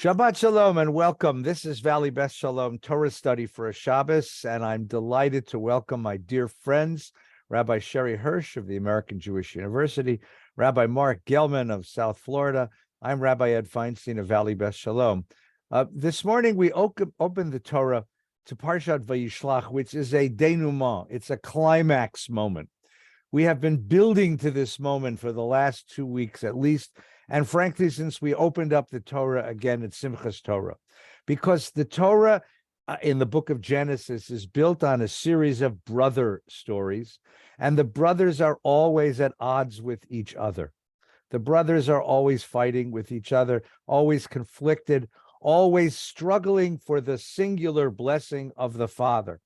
Shabbat Shalom and welcome. This is Beth Shalom Torah Study for a Shabbos, and I'm delighted to welcome my dear friends, Rabbi Sherre Hirsch of the American Jewish University, Rabbi Marc Gellman of South Florida. I'm Rabbi Ed Feinstein of Beth Shalom. This morning we opened the Torah to Parshat Vayishlach, which is a denouement. It's a climax moment. We have been building to this moment for the last 2 weeks at least, and frankly, since we opened up the Torah again at Simchas Torah, because the Torah in the book of Genesis is built on a series of brother stories, and the brothers are always at odds with each other. The brothers are always fighting with each other, always conflicted, always struggling for the singular blessing of the Father.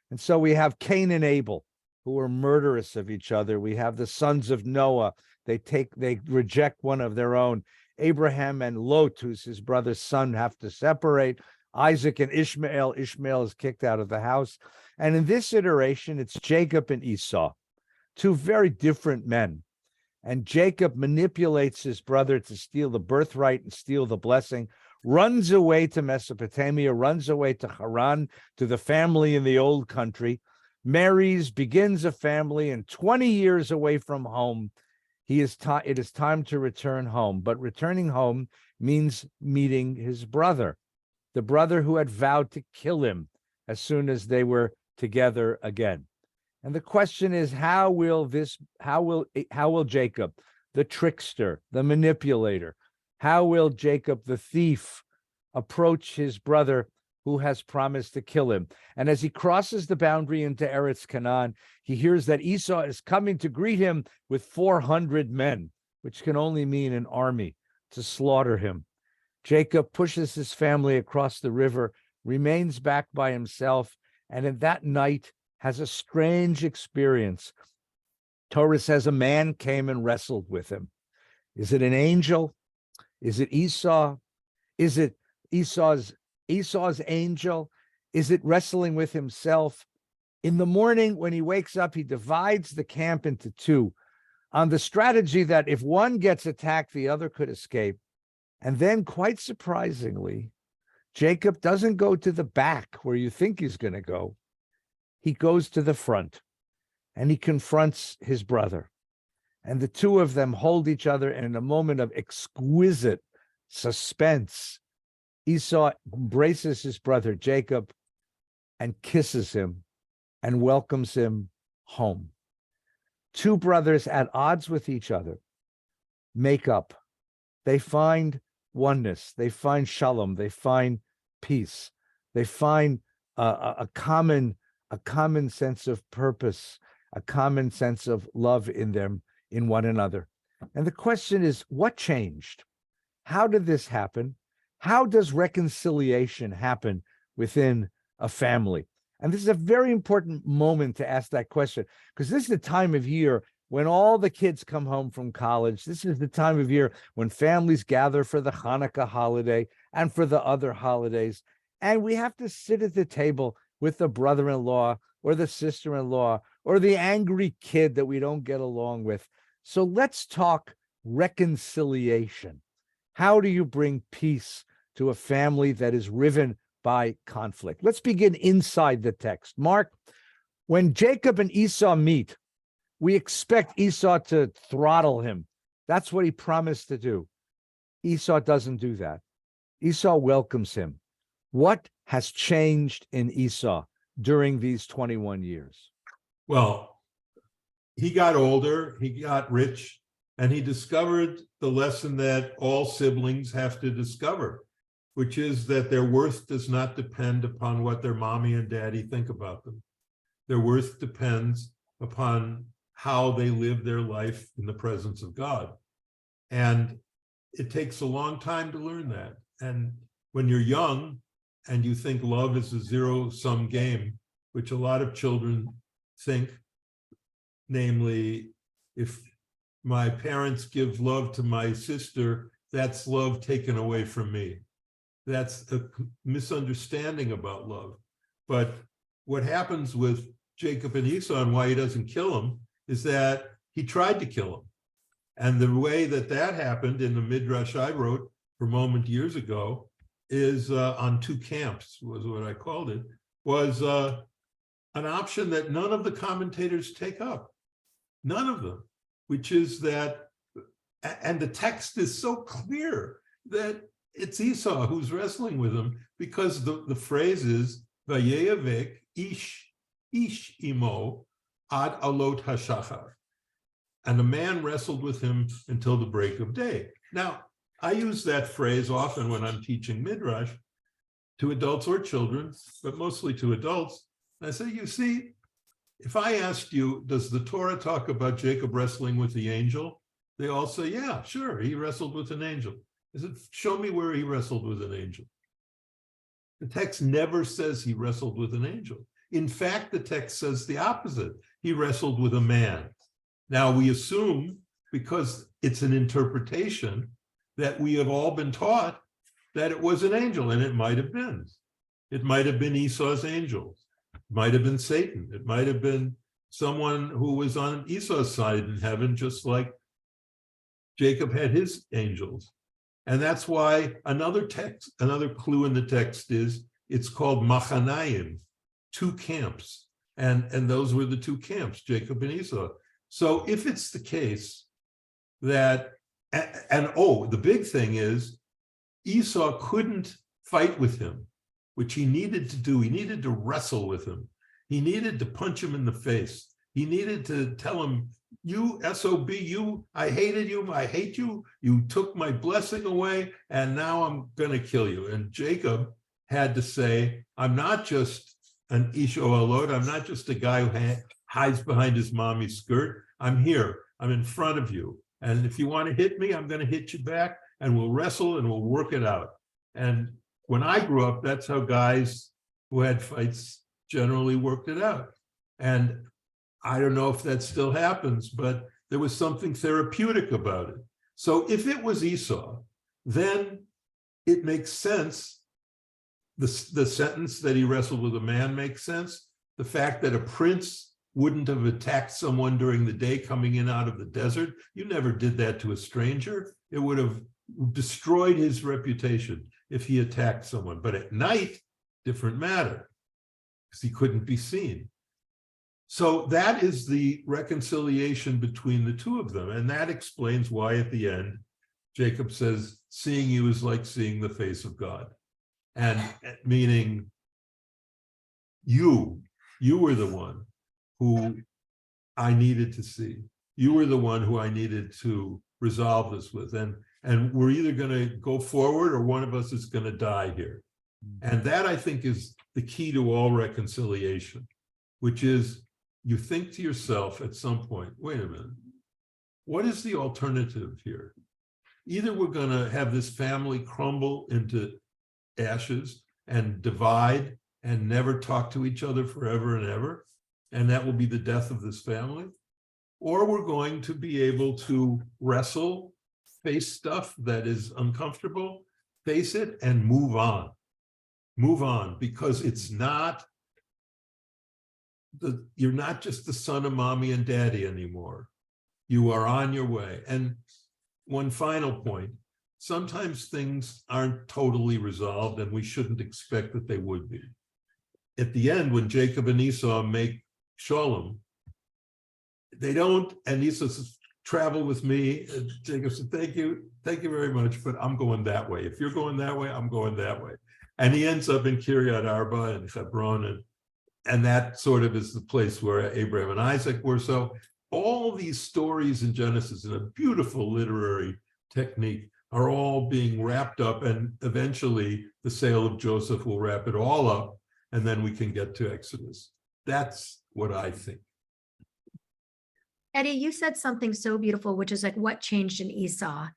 And so we have Cain and Abel, who are murderous of each other. We have the sons of Noah. They reject one of their own. Abraham and Lot, who's his brother's son, have to separate. Isaac and Ishmael. Ishmael is kicked out of the house. And in this iteration, it's Jacob and Esau, two very different men. And Jacob manipulates his brother to steal the birthright and steal the blessing, runs away to Mesopotamia, runs away to Haran, to the family in the old country, marries, begins a family, and 20 years away from home, it is time to return home. But returning home means meeting his brother, the brother who had vowed to kill him as soon as they were together again. And the question is, how will Jacob, the trickster, the manipulator, how will Jacob, the thief, approach his brother who has promised to kill him? And as he crosses the boundary into Eretz Canaan, he hears that Esau is coming to greet him with 400 men, which can only mean an army, to slaughter him. Jacob pushes his family across the river, remains back by himself, and in that night has a strange experience. Torah says a man came and wrestled with him. Is it an angel? Is it Esau? Is it Esau's angel? Is it wrestling with himself? In the morning, when he wakes up, he divides the camp into two on the strategy that if one gets attacked, the other could escape. And then, quite surprisingly, Jacob doesn't go to the back where you think he's going to go. He goes to the front, and he confronts his brother. And the two of them hold each other, and in a moment of exquisite suspense, Esau embraces his brother Jacob and kisses him and welcomes him home. Two brothers at odds with each other make up. They find oneness. They find shalom. They find peace. They find a common sense of purpose, a common sense of love in one another. And the question is, what changed? How did this happen? How does reconciliation happen within a family? And this is a very important moment to ask that question, because this is the time of year when all the kids come home from college. This is the time of year when families gather for the Hanukkah holiday and for the other holidays. And we have to sit at the table with the brother-in-law or the sister-in-law or the angry kid that we don't get along with. So let's talk reconciliation. How do you bring peace to a family that is riven by conflict? Let's begin inside the text. Marc, when Jacob and Esau meet, we expect Esau to throttle him. That's what he promised to do. Esau doesn't do that. Esau welcomes him. What has changed in Esau during these 21 years? Well, he got older, he got rich, and he discovered the lesson that all siblings have to discover, which is that their worth does not depend upon what their mommy and daddy think about them. Their worth depends upon how they live their life in the presence of God. And it takes a long time to learn that. And when you're young and you think love is a zero-sum game, which a lot of children think, namely, if my parents give love to my sister, that's love taken away from me. That's a misunderstanding about love. But what happens with Jacob and Esau and why he doesn't kill him is that he tried to kill him. And the way that happened in the Midrash I wrote for Moment years ago is on two camps, was what I called it, was an option that none of the commentators take up. None of them, which is that, and the text is so clear that it's Esau who's wrestling with him, because the phrase is, Vayeyavek ish imo ad alot hashachar. And the man wrestled with him until the break of day. Now, I use that phrase often when I'm teaching Midrash to adults or children, but mostly to adults. And I say, you see, if I asked you, does the Torah talk about Jacob wrestling with the angel? They all say, yeah, sure, he wrestled with an angel. I said, show me where he wrestled with an angel. The text never says he wrestled with an angel. In fact, the text says the opposite. He wrestled with a man. Now, we assume, because it's an interpretation, that we have all been taught that it was an angel, and it might have been. It might have been Esau's angel. It might have been Satan. It might have been someone who was on Esau's side in heaven, just like Jacob had his angels. And that's why another clue in the text is it's called Machanayim, two camps. And those were the two camps, Jacob and Esau. So if it's the case that, the big thing is Esau couldn't fight with him, which he needed to do. He needed to wrestle with him. He needed to punch him in the face. He needed to tell him, you SOB, I hated you, I hate you, you took my blessing away, and now I'm gonna kill you. And Jacob had to say, I'm not just an Ish Ohalot, I'm not just a guy who hides behind his mommy's skirt. I'm here, I'm in front of you. And if you want to hit me, I'm going to hit you back, and we'll wrestle and we'll work it out. And when I grew up, that's how guys who had fights generally worked it out. And I don't know if that still happens, but there was something therapeutic about it. So if it was Esau, then it makes sense. The sentence that he wrestled with a man makes sense. The fact that a prince wouldn't have attacked someone during the day coming in out of the desert. You never did that to a stranger. It would have destroyed his reputation if he attacked someone. But at night, different matter, because he couldn't be seen. So that is the reconciliation between the two of them. And that explains why at the end, Jacob says, seeing you is like seeing the face of God. And meaning you were the one who I needed to see. You were the one who I needed to resolve this with. And we're either going to go forward or one of us is going to die here. And that, I think, is the key to all reconciliation, which is you think to yourself at some point, wait a minute, what is the alternative here? Either we're going to have this family crumble into ashes and divide and never talk to each other forever and ever, and that will be the death of this family, or we're going to be able to wrestle, face stuff that is uncomfortable, face it, and move on. Move on, because it's not, you're not just the son of mommy and daddy anymore. You are on your way. And one final point, sometimes things aren't totally resolved, and we shouldn't expect that they would be. At the end, when Jacob and Esau make Shalom, they don't, and Esau says, travel with me. And Jacob said, thank you very much, but I'm going that way. If you're going that way, I'm going that way. And he ends up in Kiryat Arba and Hebron, and that sort of is the place where Abraham and Isaac were. So all these stories in Genesis, in a beautiful literary technique, are all being wrapped up, and eventually the sale of Joseph will wrap it all up, and then we can get to Exodus. That's what I think. Eddie, you said something so beautiful, which is like what changed in Esau.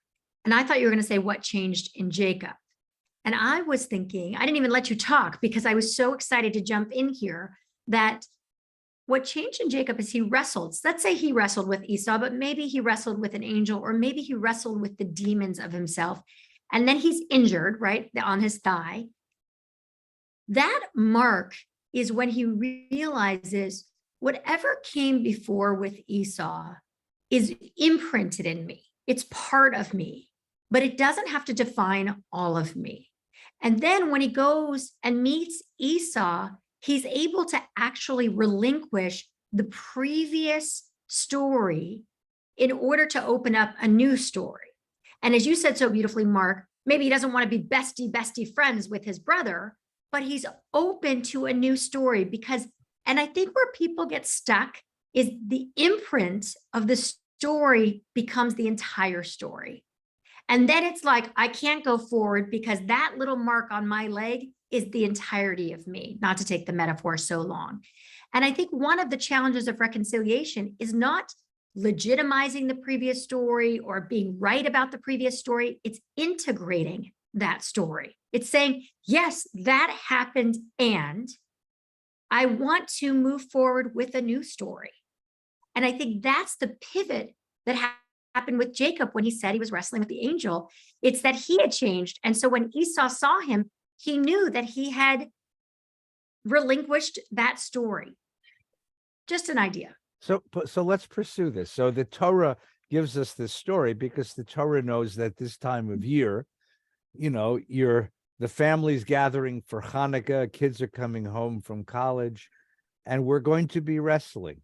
And I thought you were going to say what changed in Jacob. And I was thinking, I didn't even let you talk because I was so excited to jump in here, that what changed in Jacob is he wrestled. Let's say he wrestled with Esau, but maybe he wrestled with an angel, or maybe he wrestled with the demons of himself. And then he's injured, right, on his thigh. That mark is when he realizes whatever came before with Esau is imprinted in me. It's part of me, but it doesn't have to define all of me. And then when he goes and meets Esau, he's able to actually relinquish the previous story in order to open up a new story. And as you said so beautifully, Marc, maybe he doesn't want to be bestie friends with his brother, but he's open to a new story because, and I think where people get stuck is the imprint of the story becomes the entire story. And then it's like, I can't go forward because that little mark on my leg is the entirety of me, not to take the metaphor so long. And I think one of the challenges of reconciliation is not legitimizing the previous story or being right about the previous story. It's integrating that story. It's saying, yes, that happened, and I want to move forward with a new story. And I think that's the pivot that happened with Jacob when he said he was wrestling with the angel. It's that he had changed. And so when Esau saw him, he knew that he had relinquished that story. Just an idea. So let's pursue this. So the Torah gives us this story because the Torah knows that this time of year, the family's gathering for Hanukkah, kids are coming home from college, and we're going to be wrestling.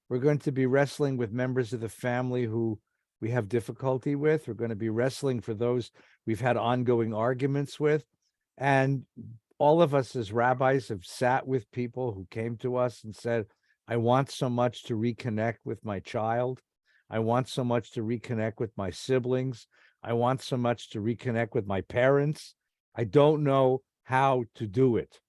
We're going to be wrestling with members of the family who we have difficulty with. We're going to be wrestling for those we've had ongoing arguments with. And all of us as rabbis have sat with people who came to us and said, I want so much to reconnect with my child. I want so much to reconnect with my siblings. I want so much to reconnect with my parents. I don't know how to do it.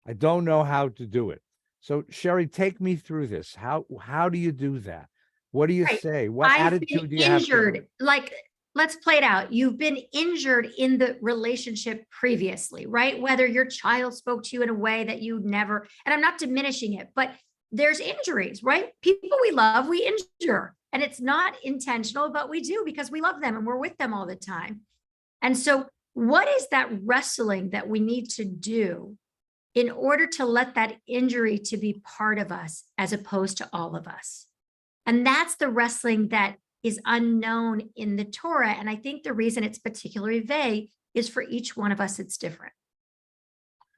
I don't know how to do it. So Sherre, take me through this. How do you do that? What do you say? What attitude do you have? Injured, like, let's play it out. You've been injured in the relationship previously, right? Whether your child spoke to you in a way that you never, and I'm not diminishing it, but there's injuries, right? People we love, we injure. And it's not intentional, but we do because we love them and we're with them all the time. And so what is that wrestling that we need to do in order to let that injury to be part of us as opposed to all of us? And that's the wrestling that is unknown in the Torah. And I think the reason it's particularly vague is for each one of us, it's different.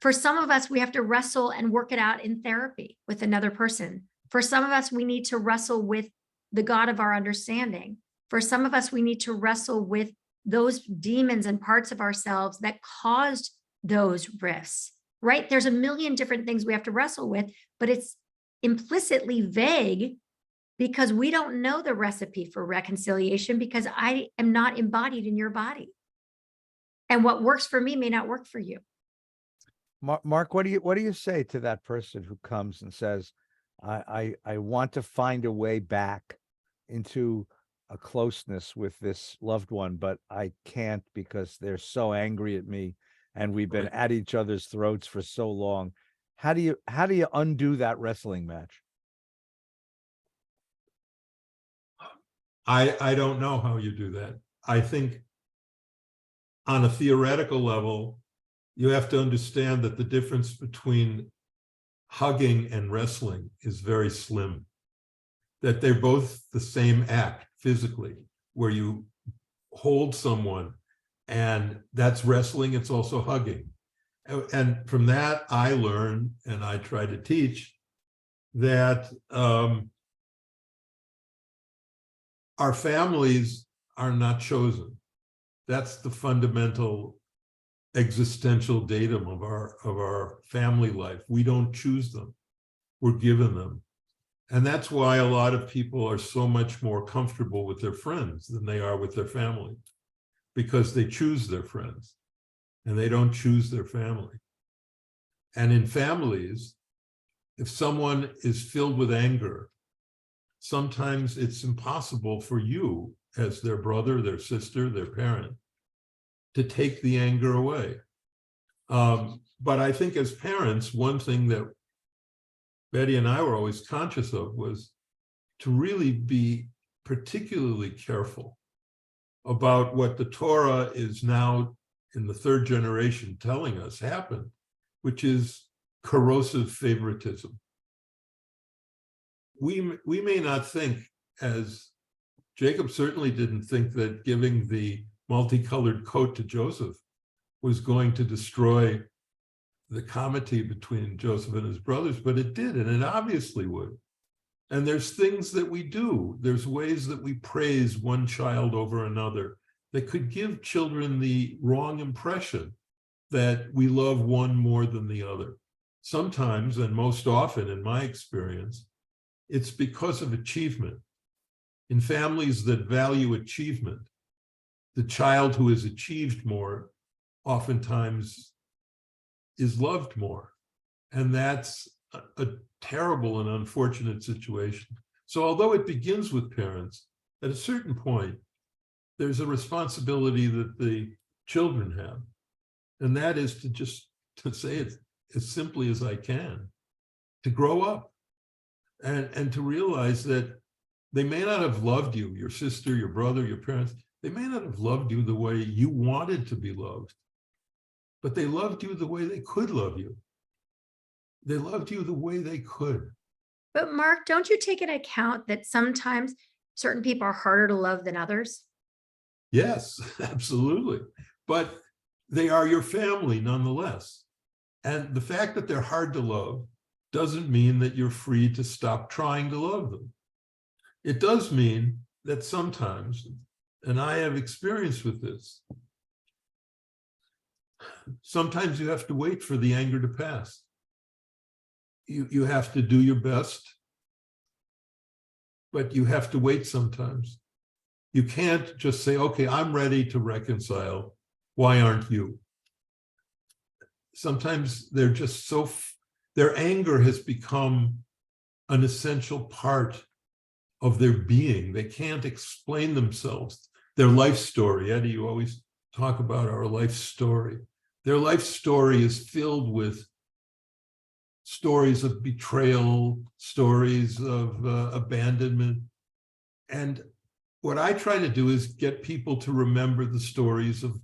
For some of us, we have to wrestle and work it out in therapy with another person. For some of us, we need to wrestle with the God of our understanding. For some of us, we need to wrestle with those demons and parts of ourselves that caused those rifts, right? There's a million different things we have to wrestle with, but it's implicitly vague because we don't know the recipe for reconciliation because I am not embodied in your body. And what works for me may not work for you. Marc, what do you say to that person who comes and says, I want to find a way back into a closeness with this loved one, but I can't because they're so angry at me and we've been at each other's throats for so long. How do you undo that wrestling match? I don't know how you do that. I think on a theoretical level, you have to understand that the difference between hugging and wrestling is very slim, that they're both the same act physically, where you hold someone and that's wrestling, it's also hugging. And from that, I learn, and I try to teach, that our families are not chosen. That's the fundamental existential datum of our family life. We don't choose them. We're given them. And that's why a lot of people are so much more comfortable with their friends than they are with their family, because they choose their friends and they don't choose their family. And in families, if someone is filled with anger, sometimes it's impossible for you as their brother, their sister, their parent, to take the anger away. But I think as parents, one thing that Betty and I were always conscious of was to really be particularly careful about what the Torah is now in the third generation telling us happened, which is corrosive favoritism. We may not think, as Jacob certainly didn't think, that giving the multicolored coat to Joseph was going to destroy the comity between Joseph and his brothers, but it did, and it obviously would. And there's things that we do. There's ways that we praise one child over another that could give children the wrong impression that we love one more than the other. Sometimes, and most often in my experience, it's because of achievement. In families that value achievement, the child who has achieved more oftentimes is loved more. And that's a terrible and unfortunate situation. So although it begins with parents, at a certain point, there's a responsibility that the children have. And that is to say it as simply as I can, to grow up and to realize that they may not have loved you, your sister, your brother, your parents, they may not have loved you the way you wanted to be loved, but they loved you the way they could love you. They loved you the way they could. But Marc, don't you take into account that sometimes certain people are harder to love than others? Yes, absolutely. But they are your family nonetheless. And the fact that they're hard to love doesn't mean that you're free to stop trying to love them. It does mean that sometimes, and I have experience with this, sometimes you have to wait for the anger to pass. You have to do your best, but you have to wait sometimes. You can't just say, okay, I'm ready to reconcile. Why aren't you? Sometimes they're just their anger has become an essential part of their being. They can't explain themselves. Their life story, Eddie, you always talk about our life story. Their life story is filled with stories of betrayal, stories of abandonment. And what I try to do is get people to remember the stories of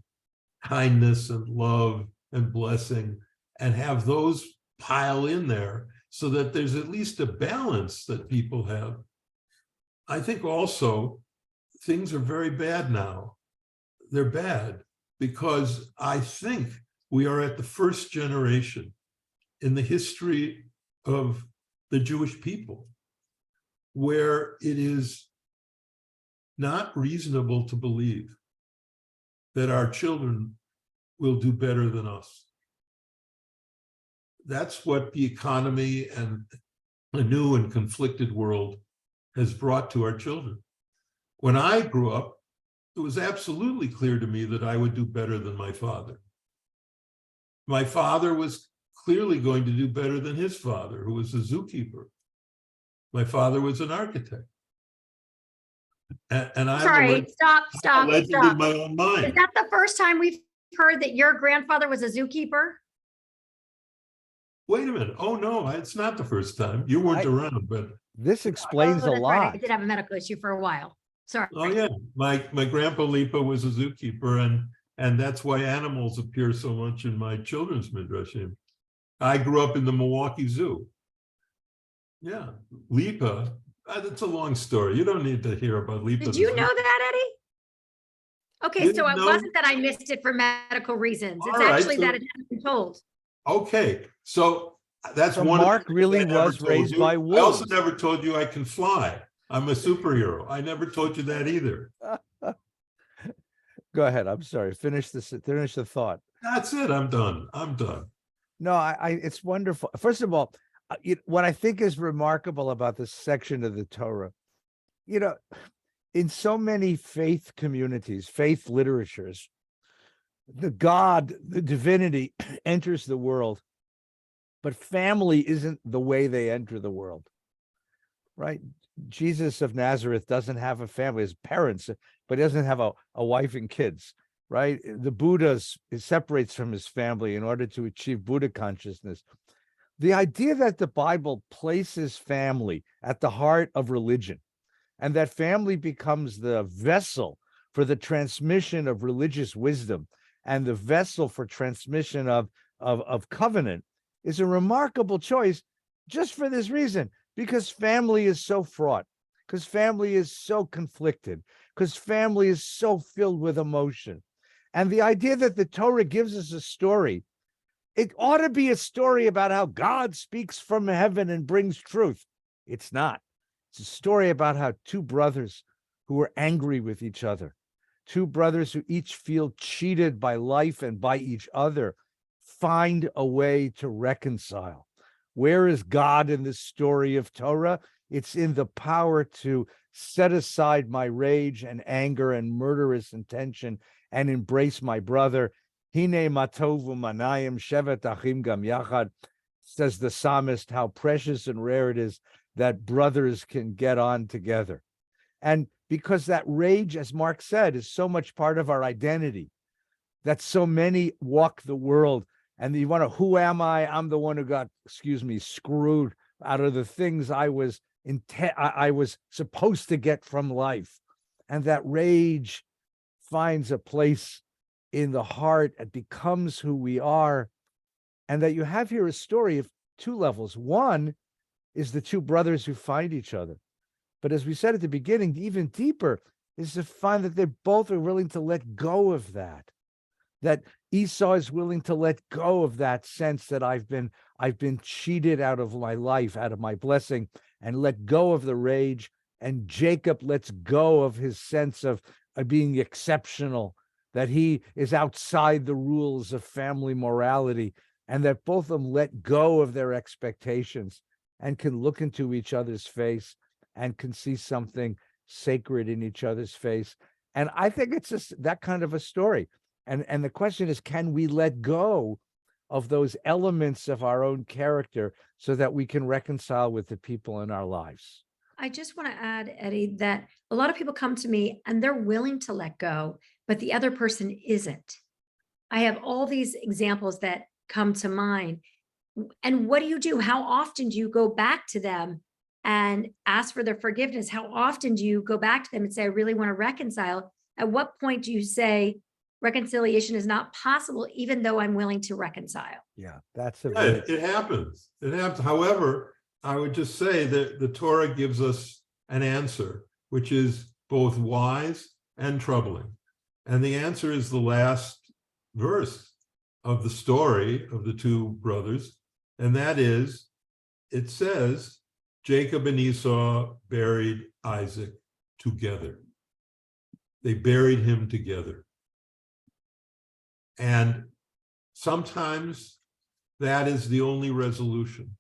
kindness and love and blessing and have those pile in there so that there's at least a balance that people have. I think also things are very bad now. They're bad because I think we are at the first generation in the history of the Jewish people where it is not reasonable to believe that our children will do better than us. That's what the economy and a new and conflicted world has brought to our children. When I grew up, it was absolutely clear to me that I would do better than my father. My father was clearly going to do better than his father, who was a zookeeper. My father was an architect. And I Sorry, stop. in my own mind. Is that the first time we've heard that your grandfather was a zookeeper? Wait a minute. Oh, no, it's not the first time. You weren't around, but. This explains a that's lot. right. I did have a medical issue for a while. Sorry. Oh, yeah. My grandpa Lipa was a zookeeper, and that's why animals appear so much in my children's midrashim. I grew up in the Milwaukee Zoo. Yeah, Lipa. That's a long story. You don't need to hear about Lipa. Did you know that, Eddie? Okay, Didn't so it know? wasn't that I missed it for medical reasons. It's All right, actually so- that it hasn't been told. Okay, so that's So one. of the Marc things really I never was told raised you. by I also wolves. never told you I can fly. I'm a superhero. I never told you that either. Go ahead. I'm sorry. Finish the thought. That's it. I'm done. No, it's wonderful. First of all, what I think is remarkable about this section of the Torah, in so many faith communities, faith literatures, the divinity enters the world, but family isn't the way they enter the world, right? Jesus of Nazareth doesn't have a family, his parents, but he doesn't have a wife and kids, right? The Buddha separates from his family in order to achieve Buddha consciousness. The idea that the Bible places family at the heart of religion, and that family becomes the vessel for the transmission of religious wisdom and the vessel for transmission of covenant, is a remarkable choice just for this reason, because family is so fraught, because family is so conflicted, because family is so filled with emotion. And the idea that the Torah gives us a story, it ought to be a story about how God speaks from heaven and brings truth. It's not. It's a story about how two brothers who are angry with each other, two brothers who each feel cheated by life and by each other, find a way to reconcile. Where is God in this story of Torah? It's in the power to set aside my rage and anger and murderous intention and embrace my brother. Hine matovu manayim shevet achim gam yachad, says the psalmist, how precious and rare it is that brothers can get on together. And because that rage, as Marc said, is so much part of our identity, that so many walk the world and you want to, who am I? I'm the one who got, screwed out of the things I was supposed to get from life. And that rage finds a place in the heart. It becomes who we are. And that you have here a story of two levels. One is the two brothers who find each other. But as we said at the beginning, even deeper is to find that they both are willing to let go of that. That Esau is willing to let go of that sense that I've been cheated out of my life, out of my blessing, and let go of the rage. And Jacob lets go of his sense of being exceptional, that he is outside the rules of family morality, and that both of them let go of their expectations and can look into each other's face and can see something sacred in each other's face. And I think it's just that kind of a story. And the question is, can we let go of those elements of our own character so that we can reconcile with the people in our lives? I just want to add, Eddie, that a lot of people come to me and they're willing to let go, but the other person isn't. I have all these examples that come to mind. And what do? How often do you go back to them and ask for their forgiveness? How often do you go back to them and say, I really want to reconcile? At what point do you say reconciliation is not possible, even though I'm willing to reconcile? Yeah, that's it happens. It happens. However, I would just say that the Torah gives us an answer, which is both wise and troubling. And the answer is the last verse of the story of the two brothers. And that is, it says, Jacob and Esau buried Isaac together. They buried him together. And sometimes that is the only resolution,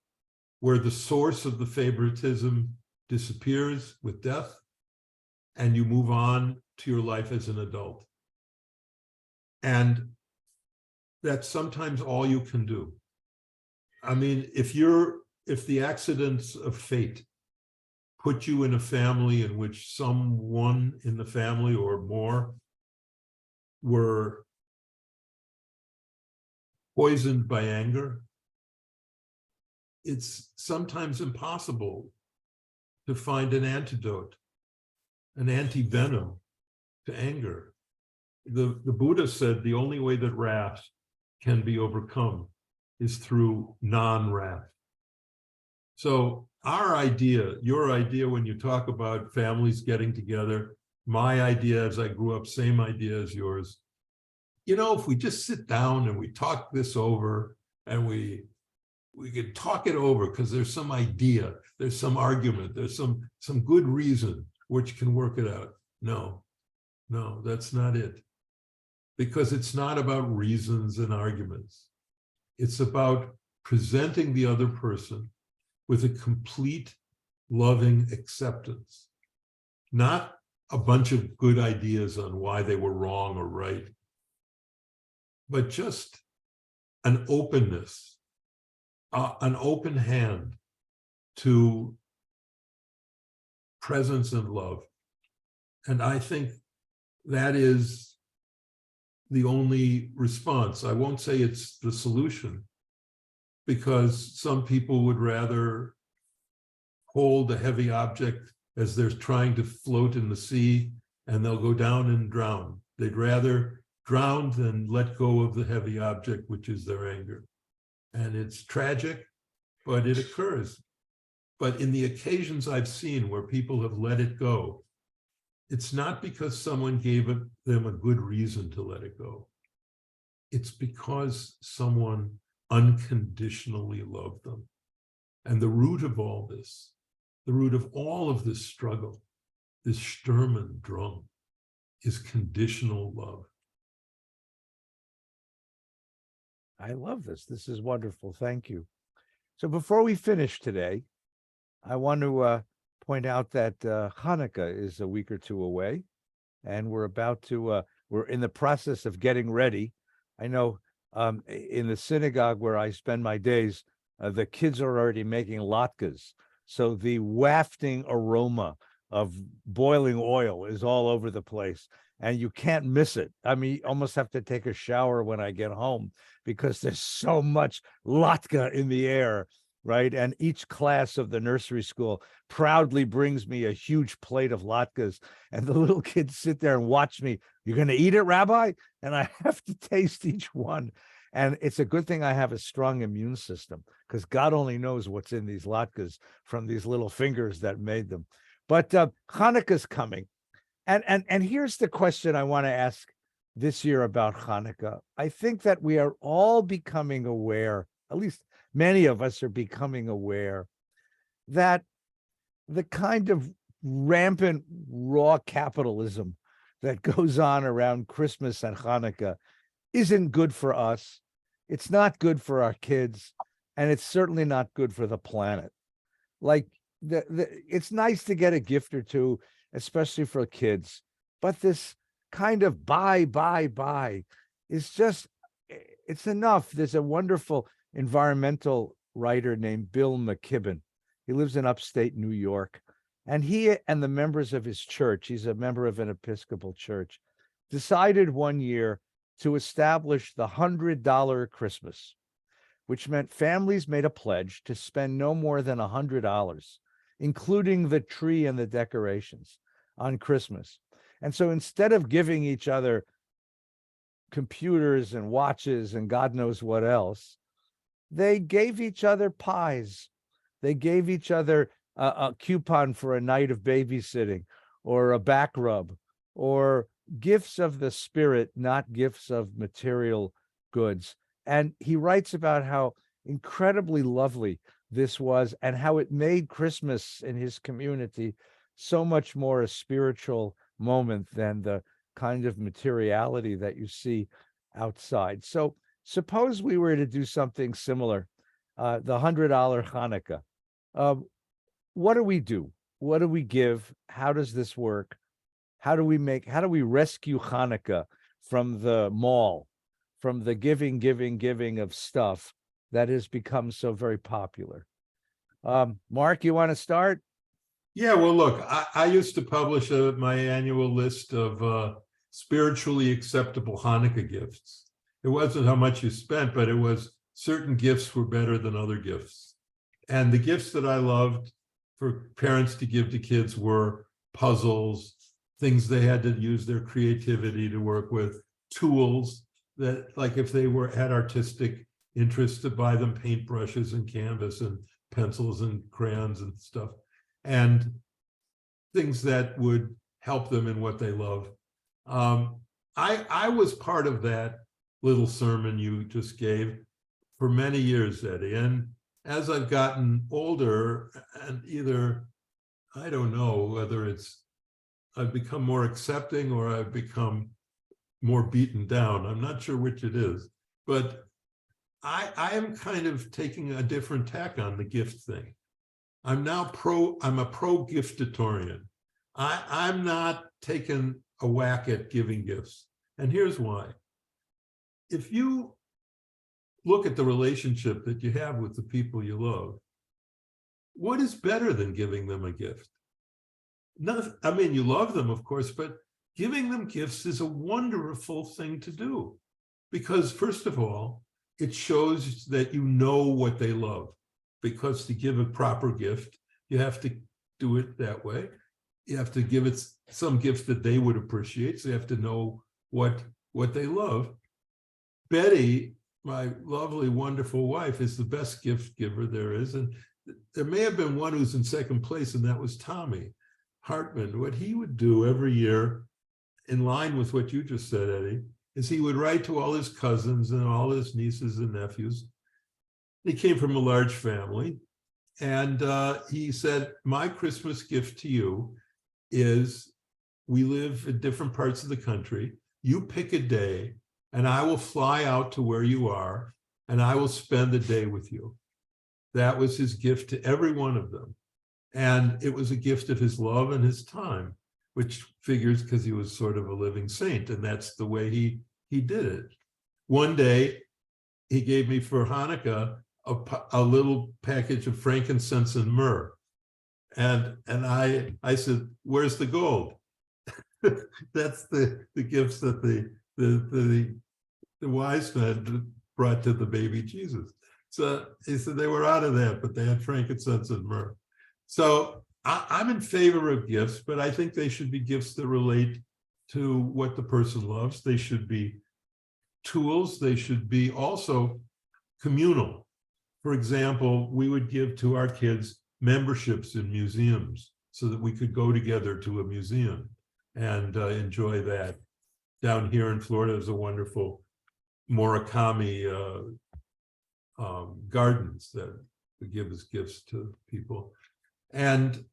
where the source of the favoritism disappears with death and you move on to your life as an adult. And that's sometimes all you can do. I mean, if the accidents of fate put you in a family in which someone in the family or more were poisoned by anger, it's sometimes impossible to find an antidote, an anti-venom to anger. The Buddha said the only way that wrath can be overcome is through non-wrath. So our idea, your idea when you talk about families getting together, my idea as I grew up, same idea as yours. You know, if we just sit down and we talk this over and we could talk it over because there's some idea, there's some argument, there's some good reason which can work it out. No, that's not it. Because it's not about reasons and arguments. It's about presenting the other person with a complete, loving acceptance, not a bunch of good ideas on why they were wrong or right, but just an openness, an open hand to presence and love. And I think that is the only response. I won't say it's the solution, because some people would rather hold a heavy object as they're trying to float in the sea, and they'll go down and drown. They'd rather drown than let go of the heavy object, which is their anger. And it's tragic, but it occurs. But in the occasions I've seen where people have let it go, it's not because someone gave them a good reason to let it go. It's because someone unconditionally loved them. And the root of all this, the root of all of this struggle, this Sturm drum, is conditional love. I love this. This is wonderful. Thank you. So before we finish today, I want to point out that Hanukkah is a week or two away, and we're in the process of getting ready. I know in the synagogue where I spend my days, the kids are already making latkes. So the wafting aroma of boiling oil is all over the place, and you can't miss it. I mean, you almost have to take a shower when I get home because there's so much latke in the air, right? And each class of the nursery school proudly brings me a huge plate of latkes, and the little kids sit there and watch me. You're going to eat it, Rabbi? And I have to taste each one. And it's a good thing I have a strong immune system, because God only knows what's in these latkes from these little fingers that made them. But Hanukkah's coming. And here's the question I want to ask this year about Hanukkah. I think that we are all becoming aware, at least many of us are becoming aware, that the kind of rampant raw capitalism that goes on around Christmas and Hanukkah isn't good for us. It's not good for our kids, and it's certainly not good for the planet. Like, it's nice to get a gift or two, especially for kids, but this kind of buy is just, it's enough. There's a wonderful environmental writer named Bill McKibben. He lives in upstate New York, and he and the members of his church, he's a member of an Episcopal church, decided one year to establish the $100 Christmas, which meant families made a pledge to spend no more than $100, including the tree and the decorations, on Christmas. And so instead of giving each other computers and watches and God knows what else, they gave each other pies. They gave each other a coupon for a night of babysitting, or a back rub, or gifts of the spirit, not gifts of material goods. And he writes about how incredibly lovely this was, and how it made Christmas in his community so much more a spiritual moment than the kind of materiality that you see outside. So suppose we were to do something similar, the $100 Hanukkah. What do we do? What do we give? How does this work? How do we rescue Hanukkah from the mall, from the giving of stuff that has become so very popular? Marc, you want to start? Yeah, well, look, I used to publish my annual list of spiritually acceptable Hanukkah gifts. It wasn't how much you spent, but it was certain gifts were better than other gifts. And the gifts that I loved for parents to give to kids were puzzles, things they had to use their creativity to work with, tools that, like if they had artistic interests, to buy them paintbrushes and canvas and pencils and crayons and stuff, and things that would help them in what they love. I was part of that little sermon you just gave for many years, Eddie. And as I've gotten older, and either, I don't know whether I've become more accepting or I've become more beaten down. I'm not sure which it is, but I am kind of taking a different tack on the gift thing. I'm a pro-giftatorian. I'm not taking a whack at giving gifts. And here's why. If you look at the relationship that you have with the people you love, what is better than giving them a gift? I mean, you love them, of course, but giving them gifts is a wonderful thing to do. Because first of all, it shows that you know what they love. Because to give a proper gift, you have to do it that way. You have to give it some gift that they would appreciate. So you have to know what they love. Betty, my lovely, wonderful wife, is the best gift giver there is. And there may have been one who's in second place, and that was Tommy. Hartman, what he would do every year, in line with what you just said, Eddie, is he would write to all his cousins and all his nieces and nephews. He came from a large family. And he said, my Christmas gift to you is, we live in different parts of the country. You pick a day and I will fly out to where you are and I will spend the day with you. That was his gift to every one of them. And it was a gift of his love and his time, which figures because he was sort of a living saint. And that's the way he did it. One day he gave me for Hanukkah a little package of frankincense and myrrh. And I said, where's the gold? That's the gifts that the wise men brought to the baby Jesus. So he said they were out of that, but they had frankincense and myrrh. So I'm in favor of gifts, but I think they should be gifts that relate to what the person loves. They should be tools. They should be also communal. For example, we would give to our kids memberships in museums so that we could go together to a museum and enjoy that. Down here in Florida is a wonderful Murakami gardens that we give as gifts to people. And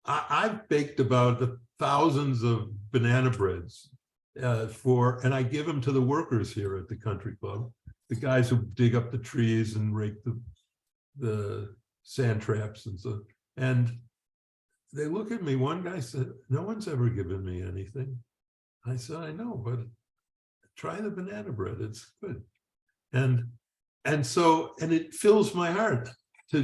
I've baked about thousands of banana breads and I give them to the workers here at the country club, the guys who dig up the trees and rake the sand traps and so. And they look at me. One guy said, no one's ever given me anything. I said, I know, but try the banana bread. It's good. And it fills my heart to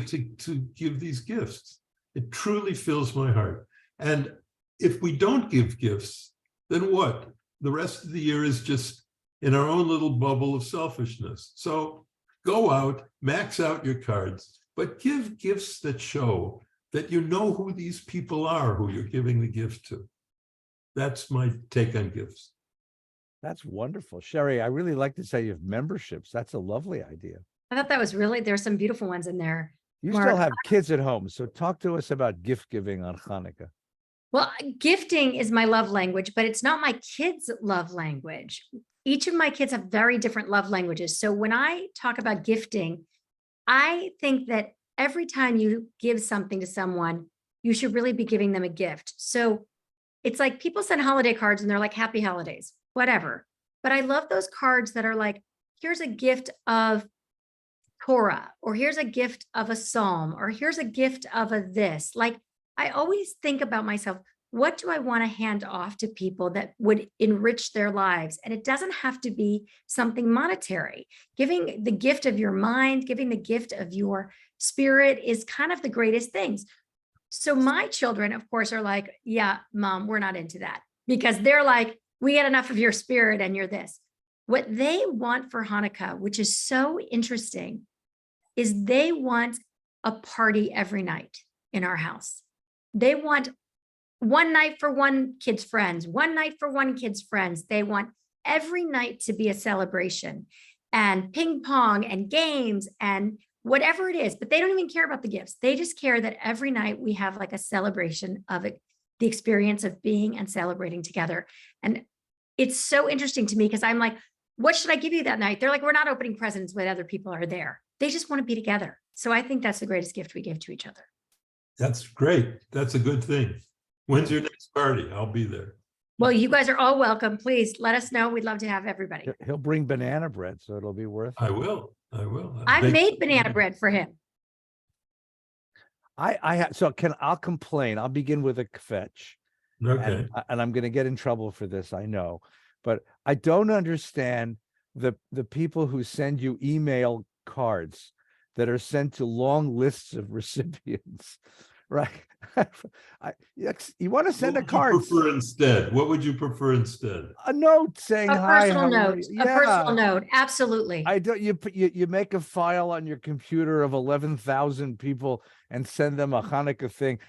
give these gifts. It truly fills my heart. And if we don't give gifts, then what? The rest of the year is just in our own little bubble of selfishness. So go out, max out your cards, but give gifts that show that you know who these people are who you're giving the gift to. That's my take on gifts. That's wonderful. Sherre, I really like to say you have memberships. That's a lovely idea. I thought that was really, there's some beautiful ones in there. You Marc, still have kids at home, so talk to us about gift giving on Hanukkah. well, gifting is my love language, but it's not my kids' love language. Each of my kids have very different love languages. So when I talk about gifting, I think that every time you give something to someone, you should really be giving them a gift. So it's like people send holiday cards and they're like, happy holidays, whatever. But I love those cards that are like, here's a gift of Torah, or here's a gift of a psalm, or here's a gift of a this. Like, I always think about myself, what do I want to hand off to people that would enrich their lives? And it doesn't have to be something monetary. Giving the gift of your mind, giving the gift of your spirit is kind of the greatest things. So my children, of course, are like, yeah, Mom, we're not into that, because they're like, we get enough of your spirit and you're this. What they want for Hanukkah, which is so interesting, is they want a party every night in our house. They want one night for one kid's friends, one night for one kid's friends. They want every night to be a celebration and ping pong and games and whatever it is, but they don't even care about the gifts. They just care that every night we have like a celebration of it, the experience of being and celebrating together. And it's so interesting to me because I'm like, what should I give you that night? They're like, we're not opening presents when other people are there. They just want to be together. So I think that's the greatest gift we give to each other. That's great. That's a good thing. When's your next party? I'll be there. Well, you guys are all welcome. Please let us know. We'd love to have everybody. He'll bring banana bread, so it'll be worth it. I will. I've made banana bread for him. I'll complain. I'll begin with a kvetch. Okay. And I'm going to get in trouble for this, I know, but I don't understand the people who send you email cards that are sent to long lists of recipients, right? You want to send a card? What would you prefer instead? A note saying hi. A personal note. Absolutely. You make a file on your computer of 11,000 people and send them a Hanukkah thing.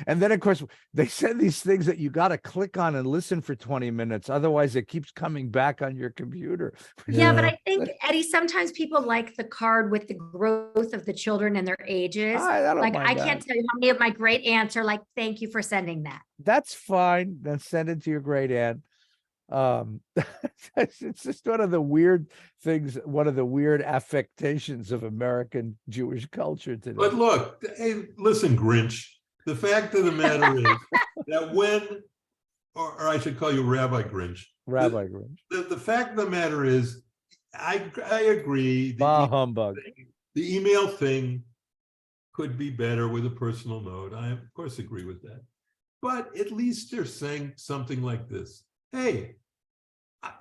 And then, of course, they send these things that you got to click on and listen for 20 minutes. Otherwise, it keeps coming back on your computer. Yeah, but I think, Eddie, sometimes people like the card with the growth of the children and their ages. I don't Like, mind I can't that. tell you how many of my great aunts are like, thank you for sending that. That's fine. Then send it to your great aunt. It's just one of the weird things, one of the weird affectations of American Jewish culture today. But look, hey, listen, Grinch, the fact of the matter is that when, or I should call you Rabbi Grinch. Rabbi Grinch. The fact of the matter is, I agree. Bah humbug. The email thing could be better with a personal note. I, of course, agree with that. But at least they're saying something like this. Hey,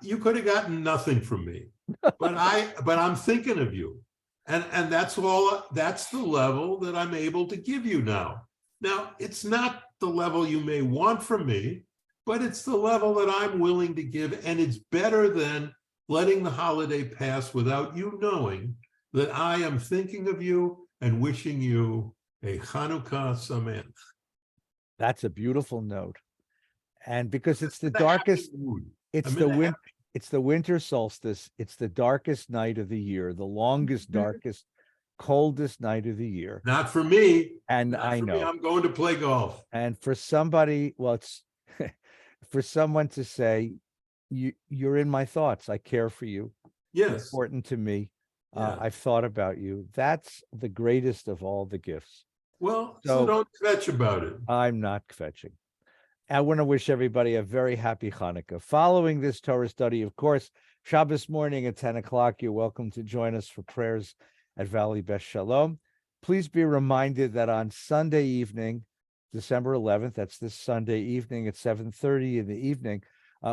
you could have gotten nothing from me, but I'm thinking of you. And that's all, that's the level that I'm able to give you now. Now, it's not the level you may want from me, but it's the level that I'm willing to give. And it's better than letting the holiday pass without you knowing that I am thinking of you and wishing you a Hanukkah Sameach. That's a beautiful note. And because it's the darkest, it's the winter solstice. It's the darkest night of the year, the longest, darkest, coldest night of the year. Not for me. And Not I for know. me. I'm going to play golf. And for somebody, well, it's for someone to say, you're in my thoughts. I care for you. You're Yes. important to me. Yeah. I've thought about you. That's the greatest of all the gifts. Well, So so don't kvetch about it. I'm not kvetching. I want to wish everybody a very happy Hanukkah. Following this Torah study, of course, Shabbos morning at 10 o'clock, you're welcome to join us for prayers at Valley Beth Shalom. Please be reminded that on Sunday evening, December 11th, that's this Sunday evening at 7:30 in the evening,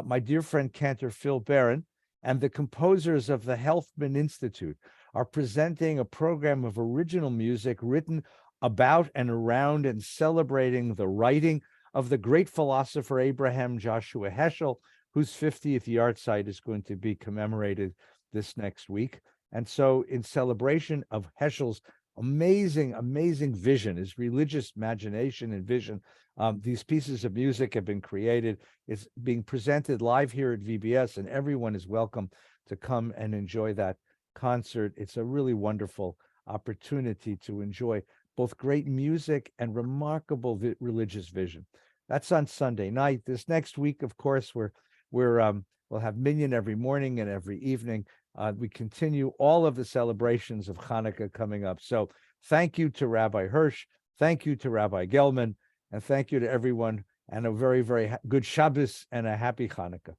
my dear friend Cantor Phil Barron and the composers of the Healthman Institute are presenting a program of original music written about and around and celebrating the writing of the great philosopher Abraham Joshua Heschel, whose 50th yahrzeit is going to be commemorated this next week. And so in celebration of Heschel's amazing vision, his religious imagination and vision, these pieces of music have been created. It's being presented live here at VBS, and everyone is welcome to come and enjoy that concert. It's a really wonderful opportunity to enjoy both great music and remarkable religious vision. That's on Sunday night. This next week, of course, we'll have Minyan every morning and every evening. We continue all of the celebrations of Hanukkah coming up. So thank you to Rabbi Hirsch. Thank you to Rabbi Gellman. And thank you to everyone. And a very, very good Shabbos and a happy Hanukkah.